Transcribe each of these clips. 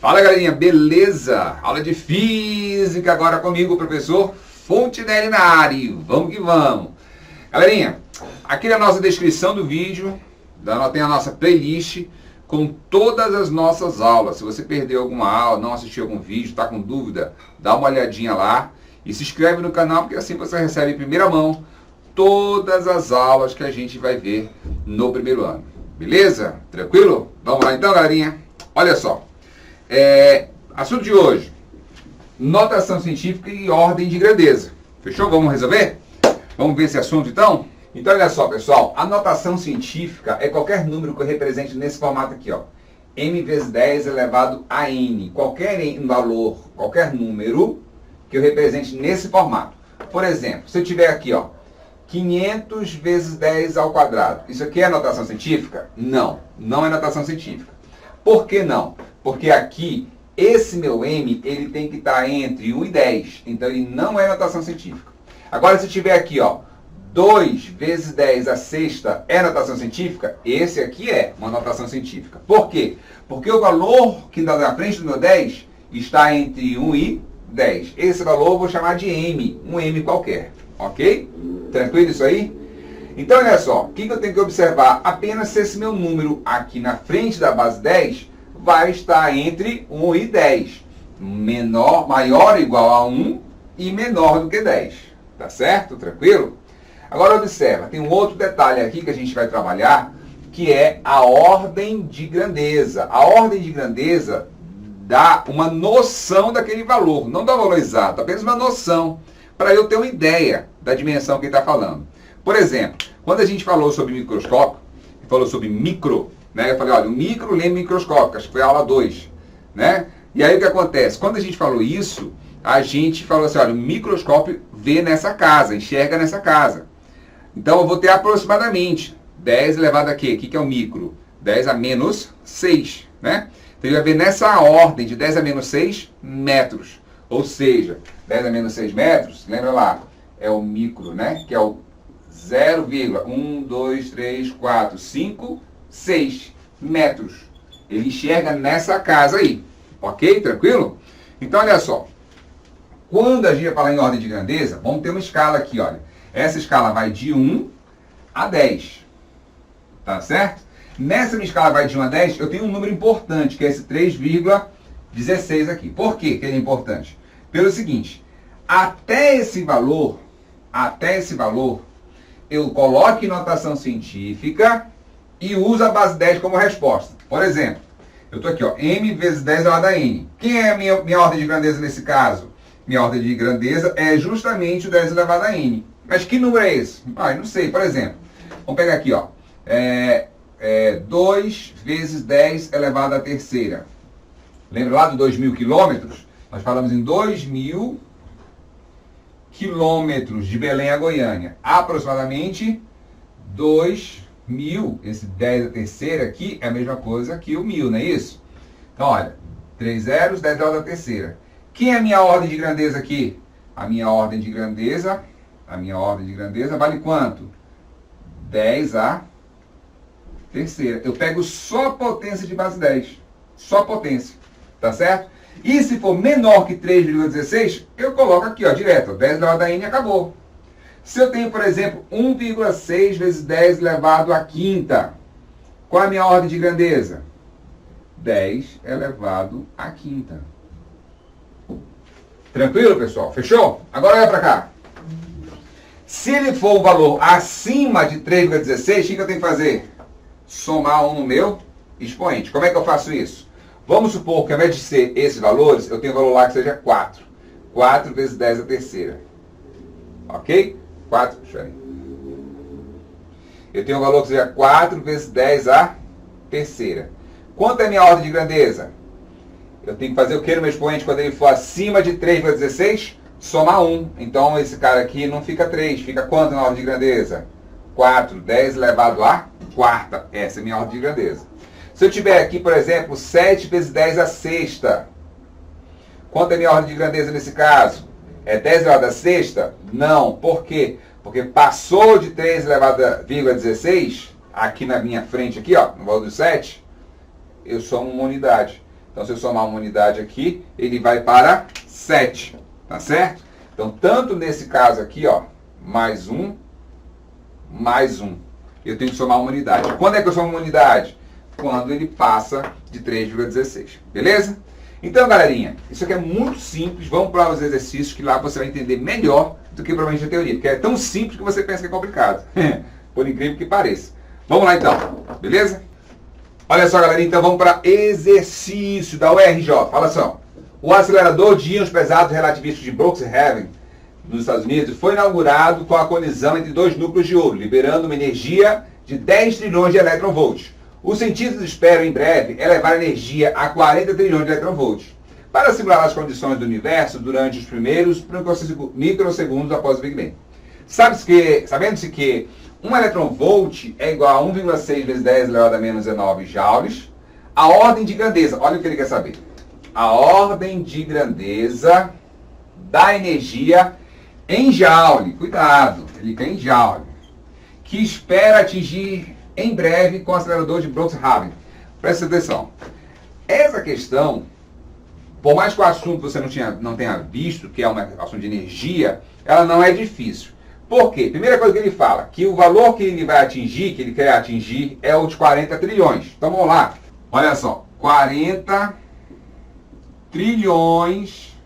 Fala galerinha, beleza? Aula de Física agora comigo, o professor Fontenelle na área. E vamos que vamos. Galerinha, aqui na nossa descrição do vídeo, tem a nossa playlist com todas as nossas aulas. Se você perdeu alguma aula, não assistiu algum vídeo, está com dúvida, dá uma olhadinha lá e se inscreve no canal, porque assim você recebe em primeira mão todas as aulas que a gente vai ver no primeiro ano. Beleza? Tranquilo? Vamos lá então, galerinha? Olha só. Assunto de hoje: notação científica e ordem de grandeza. Fechou? Vamos resolver? Vamos ver esse assunto então? Então olha só, pessoal, a notação científica é qualquer número que eu represente nesse formato aqui, ó. M vezes 10 elevado a N. Qualquer valor, qualquer número que eu represente nesse formato. Por exemplo, se eu tiver aqui, ó, 500 vezes 10 ao quadrado. Isso aqui é notação científica? Não, não é notação científica. Por que não? Porque aqui, esse meu M, ele tem que estar entre 1 e 10. Então, ele não é notação científica. Agora, se tiver aqui, ó, 2 vezes 10 a sexta é notação científica, esse aqui é uma notação científica. Por quê? Porque o valor que está na frente do meu 10 está entre 1 e 10. Esse valor eu vou chamar de M, um M qualquer. Ok? Tranquilo isso aí? Então, olha só, o que eu tenho que observar? Apenas se esse meu número aqui na frente da base 10 vai estar entre 1 e 10. Maior ou igual a 1 e menor do que 10. Tá certo? Tranquilo? Agora observa, tem um outro detalhe aqui que a gente vai trabalhar, que é a ordem de grandeza. A ordem de grandeza dá uma noção daquele valor, não dá o valor exato, apenas uma noção, para eu ter uma ideia da dimensão que ele está falando. Por exemplo, quando a gente falou sobre microscópio, falou sobre micro, né? Eu falei, olha, o micro lembra microscópio, acho que foi a aula 2, né? E aí o que acontece? Quando a gente falou isso, a gente falou assim, olha, o microscópio vê nessa casa, enxerga nessa casa. Então eu vou ter aproximadamente 10 elevado a quê? O que é o micro? 10 a menos 6, né? Então ele vai ver nessa ordem de 10 a menos 6 metros. Ou seja, 10 a menos 6 metros, lembra lá, é o micro, né? Que é o 0,1, 2, 3, 4, 5, 6 metros. Ele enxerga nessa casa aí. Ok? Tranquilo? Então, olha só. Quando a gente vai falar em ordem de grandeza, vamos ter uma escala aqui, olha. Essa escala vai de 1 a 10. Tá certo? Nessa minha escala vai de 1 a 10, eu tenho um número importante, que é esse 3,16 aqui. Por que ele é importante? Pelo seguinte, até esse valor, eu coloco em notação científica e uso a base 10 como resposta. Por exemplo, eu estou aqui, ó, M vezes 10 elevado a N. Quem é a minha ordem de grandeza nesse caso? Minha ordem de grandeza é justamente o 10 elevado a N. Mas que número é esse? Eu não sei. Por exemplo, vamos pegar aqui, ó, 2 vezes 10 elevado à terceira. Lembra lá dos 2.000 quilômetros? Nós falamos em 2.000 quilômetros de Belém a Goiânia. Aproximadamente 2.000. Esse 10 a terceira aqui é a mesma coisa que o 1.000, não é isso? Então, olha, 3 zeros, 10 elevado à terceira. Quem é a minha ordem de grandeza aqui? A minha ordem de grandeza vale quanto? 10 a terceira. Eu pego só a potência de base 10. Só a potência. Tá certo? E se for menor que 3,16, eu coloco aqui, ó, direto. 10 elevado a N e acabou. Se eu tenho, por exemplo, 1,6 vezes 10 elevado à quinta, qual é a minha ordem de grandeza? 10 elevado à quinta. Tranquilo, pessoal? Fechou? Agora olha para cá. Se ele for um valor acima de 3,16, o que eu tenho que fazer? Somar 1 no meu expoente. Como é que eu faço isso? Vamos supor que ao invés de ser esses valores, eu tenho um valor lá que seja 4. 4 vezes 10 a terceira. Ok? 4, deixa eu ver. Eu tenho um valor que seja 4 vezes 10 a terceira. Quanto é a minha ordem de grandeza? Eu tenho que fazer o que no meu expoente quando ele for acima de 3,16? Somar 1. Então esse cara aqui não fica 3. Fica quanto na ordem de grandeza? 4. 10 elevado a quarta. Essa é a minha ordem de grandeza. Se eu tiver aqui, por exemplo, 7 vezes 10 a sexta. Quanto é a minha ordem de grandeza nesse caso? É 10 elevado a sexta? Não. Por quê? Porque passou de 3 elevado a 16, aqui na minha frente, aqui, ó, no valor do 7, eu somo uma unidade. Então, se eu somar uma unidade aqui, ele vai para 7, tá certo? Então, tanto nesse caso aqui, ó, mais 1, eu tenho que somar uma unidade. Quando é que eu somo uma unidade? Quando ele passa de 3,16, beleza? Então, galerinha, isso aqui é muito simples. Vamos para os exercícios que lá você vai entender melhor do que provavelmente a teoria, porque é tão simples que você pensa que é complicado, por incrível que pareça. Vamos lá então, beleza? Olha só, galerinha, então vamos para exercício da URJ. Fala só. O acelerador de íons pesados relativistas de Brookhaven, nos Estados Unidos, foi inaugurado com a colisão entre dois núcleos de ouro, liberando uma energia de 10 trilhões de eletronvolts. Os cientistas esperam, em breve, elevar a energia a 40 trilhões de eletronvolts, para simular as condições do universo durante os primeiros microsegundos após o Big Bang. Sabendo-se que 1 eletronvolt é igual a 1,6 vezes 10 elevado a menos 19 joules, a ordem de grandeza, olha o que ele quer saber, a ordem de grandeza da energia em joule, cuidado, ele quer em joule, que espera atingir em breve com o acelerador de Brookhaven. Presta atenção. Essa questão, por mais que o assunto você não tenha visto, que é um assunto de energia, ela não é difícil. Por quê? Primeira coisa que ele fala, que o valor que ele vai atingir, que ele quer atingir, é o de 40 trilhões. Então vamos lá. Olha só, 40 trilhões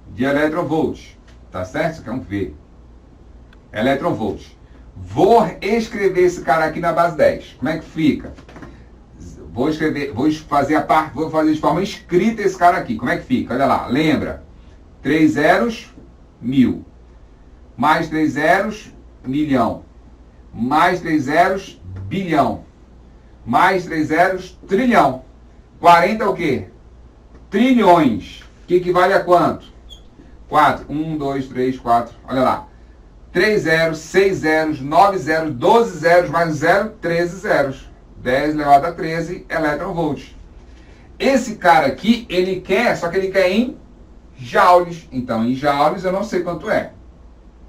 de eletronvolts. Tá certo? Isso aqui é um V. Eletronvolts. Vou escrever esse cara aqui na base 10. Como é que fica? Vou fazer de forma escrita esse cara aqui. Como é que fica? Olha lá, lembra? 3 zeros, 1000. Mais 3 zeros, milhão. Mais 3 zeros, bilhão. Mais 3 zeros, trilhão. 40 é o quê? Trilhões. Que equivale a quanto? 4. 1, 2, 3, 4. Olha lá. 3 zeros, 6 zeros, 9 zeros, 12 zeros, mais 0, 13 zeros. 10 elevado a 13 eletronvolts. Esse cara aqui, ele quer, só que ele quer em joules. Então, em joules eu não sei quanto é.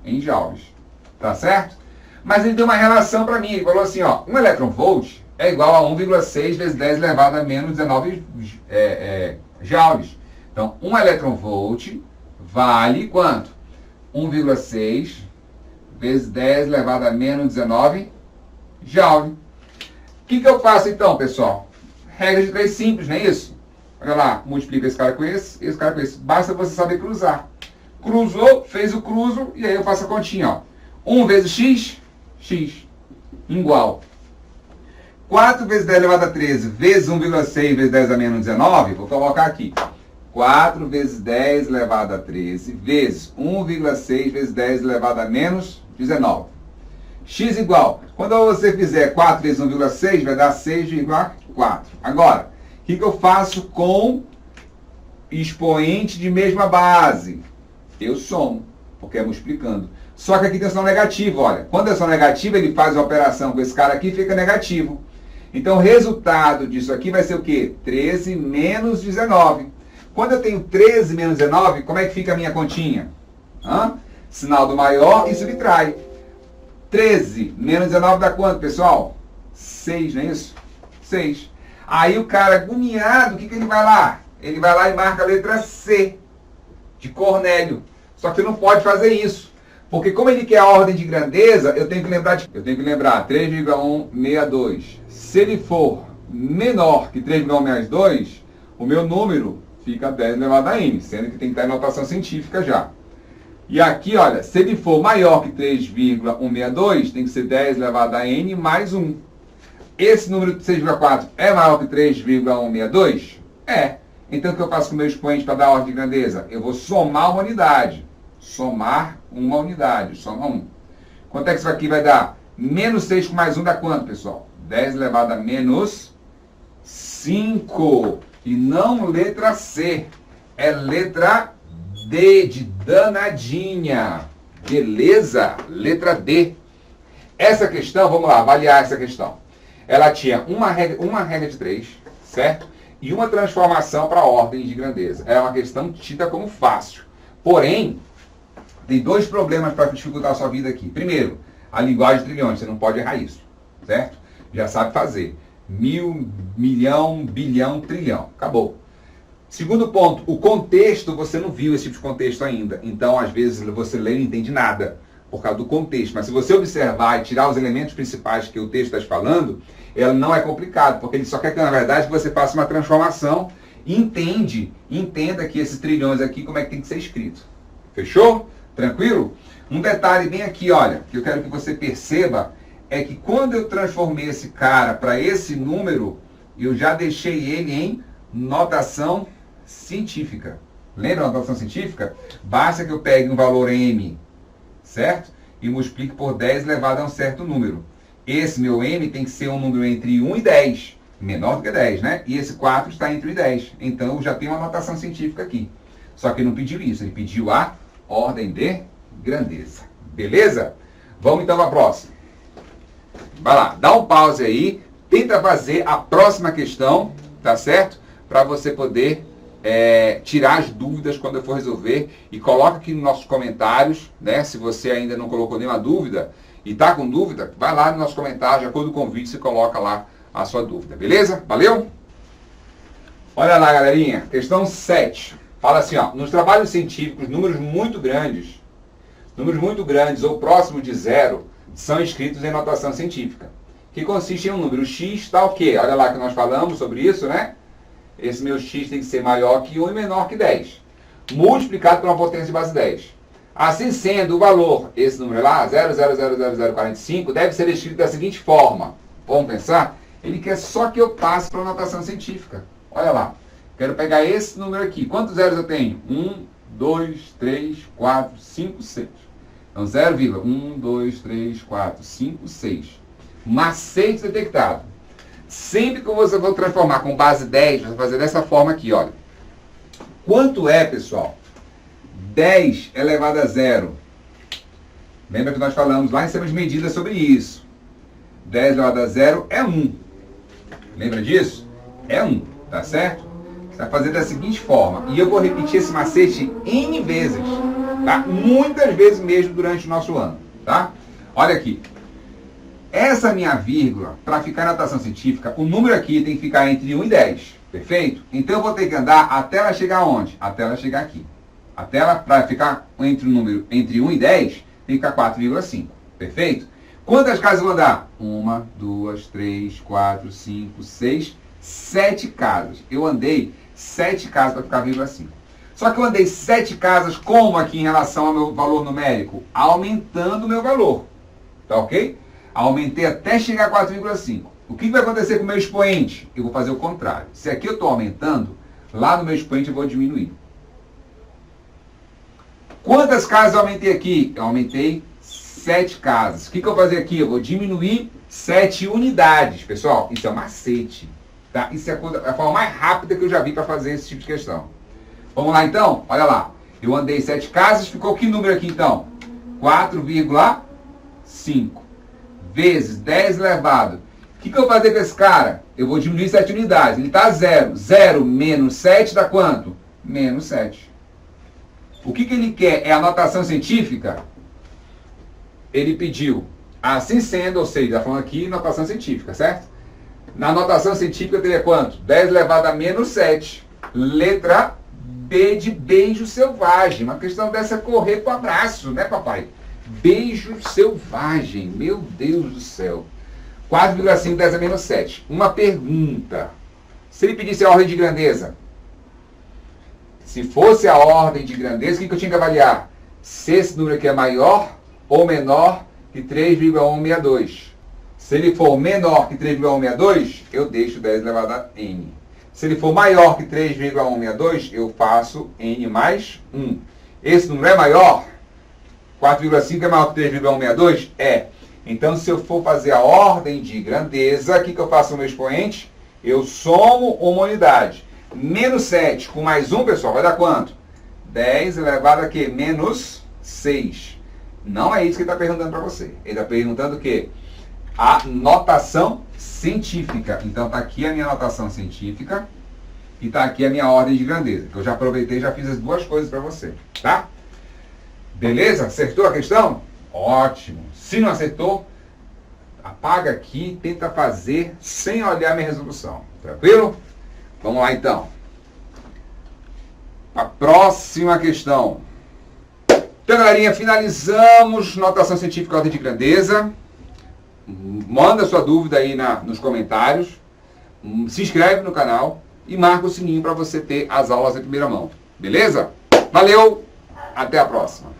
Em joules. Tá certo? Mas ele deu uma relação para mim. Ele falou assim, ó, 1 eletronvolt é igual a 1,6 vezes 10 elevado a menos 19 joules. Então, 1 eletronvolt vale quanto? 1,6 vezes 10 elevado a menos 19 joule. O que eu faço então, pessoal? Regra de 3 simples, não é isso? Olha lá, multiplica esse cara com esse cara com esse. Basta você saber cruzar. Cruzou, fez o cruzo, e aí eu faço a continha, ó. 1 vezes x, x, igual. 4 vezes 10 elevado a 13 vezes 1,6 vezes 10 a menos 19, vou colocar aqui. 4 vezes 10 elevado a 13 vezes 1,6 vezes 10 elevado a menos 19. X igual. Quando você fizer 4 vezes 1,6, vai dar 6,4. Agora, o que eu faço com expoente de mesma base? Eu somo, porque é multiplicando. Só que aqui tem sinal negativo, olha. Quando é sinal negativo, ele faz a operação com esse cara aqui e fica negativo. Então, o resultado disso aqui vai ser o quê? 13 menos 19. Quando eu tenho 13 menos 19, como é que fica a minha continha? Sinal do maior e subtrai. 13 menos 19 dá quanto, pessoal? 6, não é isso? 6. Aí o cara agoniado, o que ele vai lá? Ele vai lá e marca a letra C, de Cornélio. Só que não pode fazer isso. Porque como ele quer a ordem de grandeza, eu tenho que lembrar 3,162. Se ele for menor que 3,162, o meu número fica 10 elevado a n, sendo que tem que estar em notação científica já. E aqui, olha, se ele for maior que 3,162, tem que ser 10 elevado a n mais 1. Esse número de 6,4 é maior que 3,162? É. Então, o que eu faço com o meu expoente para dar a ordem de grandeza? Eu vou somar uma unidade. Somar uma unidade. Soma 1. Quanto é que isso aqui vai dar? Menos 6 com mais 1 dá quanto, pessoal? 10 elevado a menos 5. E não letra C. É letra D, de danadinha. Beleza? Letra D. Essa questão, vamos lá, avaliar essa questão. Ela tinha uma regra de 3, certo? E uma transformação para a ordem de grandeza. É uma questão tida como fácil. Porém, tem 2 problemas para dificultar a sua vida aqui. Primeiro, a linguagem de trilhões, você não pode errar isso, certo? Já sabe fazer. mil, milhão, bilhão, trilhão. Acabou. Segundo ponto, o contexto, você não viu esse tipo de contexto ainda. Então, às vezes, você lê e não entende nada por causa do contexto. Mas se você observar e tirar os elementos principais que o texto está falando, ela não é complicado, porque ele só quer que, na verdade, que você faça uma transformação e entenda que esses trilhões aqui, como é que tem que ser escrito. Fechou? Tranquilo? Um detalhe bem aqui, olha, que eu quero que você perceba, é que quando eu transformei esse cara para esse número, eu já deixei ele em notação científica. Lembra a notação científica? Basta que eu pegue um valor m, certo? E multiplique por 10 elevado a um certo número. Esse meu m tem que ser um número entre 1 e 10, menor do que 10, né? E esse 4 está entre 1 e 10. Então eu já tenho uma notação científica aqui. Só que ele não pediu isso, ele pediu a ordem de grandeza. Beleza? Vamos então para a próxima. Vai lá, dá um pause aí, tenta fazer a próxima questão, tá certo? Para você poder tirar as dúvidas quando eu for resolver, e coloca aqui nos nossos comentários, né? Se você ainda não colocou nenhuma dúvida e tá com dúvida, vai lá nos nossos comentários, de acordo com o vídeo, você coloca lá a sua dúvida, beleza? Valeu? Olha lá, galerinha, questão 7. Fala assim, ó, nos trabalhos científicos, números muito grandes ou próximos de zero são escritos em notação científica, que consiste em um número x tal que, olha lá que nós falamos sobre isso, né? Esse meu x tem que ser maior que 1 e menor que 10, multiplicado por uma potência de base 10. Assim sendo, o valor, esse número lá, 0,00045, deve ser escrito da seguinte forma. Vamos pensar? Ele quer só que eu passe para a notação científica. Olha lá. Quero pegar esse número aqui. Quantos zeros eu tenho? 1, 2, 3, 4, 5, 6. Então, 0,1, 2, 3, 4, 5, 6. Macete detectado. Sempre que você for transformar com base 10, você vai fazer dessa forma aqui, olha. Quanto é, pessoal? 10 elevado a 0. Lembra que nós falamos lá em cima de medidas sobre isso. 10 elevado a 0 é 1. Lembra disso? É 1, tá certo? Você vai fazer da seguinte forma. E eu vou repetir esse macete N vezes, tá? Muitas vezes mesmo durante o nosso ano, tá? Olha aqui. Essa minha vírgula, para ficar na notação científica, o número aqui tem que ficar entre 1 e 10, perfeito? Então eu vou ter que andar até ela chegar onde? Até ela chegar aqui. Até ela, para ficar entre o número entre 1 e 10, tem que ficar 4,5, perfeito? Quantas casas eu vou andar? 1, 2, 3, 4, 5, 6, 7 casas. Eu andei 7 casas para ficar 0,5. Só que eu andei 7 casas como aqui em relação ao meu valor numérico? Aumentando o meu valor, tá ok? Aumentei até chegar a 4,5. O que vai acontecer com o meu expoente? Eu vou fazer o contrário. Se aqui eu estou aumentando, lá no meu expoente eu vou diminuir. Quantas casas eu aumentei aqui? Eu aumentei 7 casas. O que eu vou fazer aqui? Eu vou diminuir 7 unidades. Pessoal, isso é um macete. Tá? Isso é a forma mais rápida que eu já vi para fazer esse tipo de questão. Vamos lá então? Olha lá. Eu andei 7 casas, ficou que número aqui então? 4,5. Vezes 10 elevado. O que eu vou fazer com esse cara? Eu vou diminuir 7 unidades. Ele está 0. 0 menos 7 dá quanto? Menos 7. O que ele quer? É a notação científica? Ele pediu, assim sendo, ou seja, está falando aqui notação científica, certo? Na notação científica eu teria quanto? 10 elevado a menos 7. Letra B de beijo selvagem. Uma questão dessa é correr pro abraço, né, papai? Beijo selvagem, meu Deus do céu. 4,5, 10 a menos 7. Uma pergunta. Se ele pedisse a ordem de grandeza, se fosse a ordem de grandeza, o que eu tinha que avaliar? Se esse número aqui é maior ou menor que 3,162. Se ele for menor que 3,162, eu deixo 10 elevado a n. Se ele for maior que 3,162, eu faço n mais 1. Esse número é maior? 4,5 é maior que 3,162? É. Então, se eu for fazer a ordem de grandeza, o que eu faço no meu expoente? Eu somo uma unidade. Menos 7 com mais 1, pessoal, vai dar quanto? 10 elevado a quê? Menos 6. Não é isso que ele está perguntando para você. Ele está perguntando o quê? A notação científica. Então, está aqui a minha notação científica e está aqui a minha ordem de grandeza. Que eu já aproveitei e já fiz as duas coisas para você, tá? Beleza? Acertou a questão? Ótimo. Se não acertou, apaga aqui, tenta fazer sem olhar minha resolução. Tranquilo? Vamos lá então. A próxima questão. Então, galerinha, finalizamos notação científica ordem de grandeza. Manda sua dúvida aí nos comentários. Se inscreve no canal e marca o sininho para você ter as aulas em primeira mão. Beleza? Valeu! Até a próxima!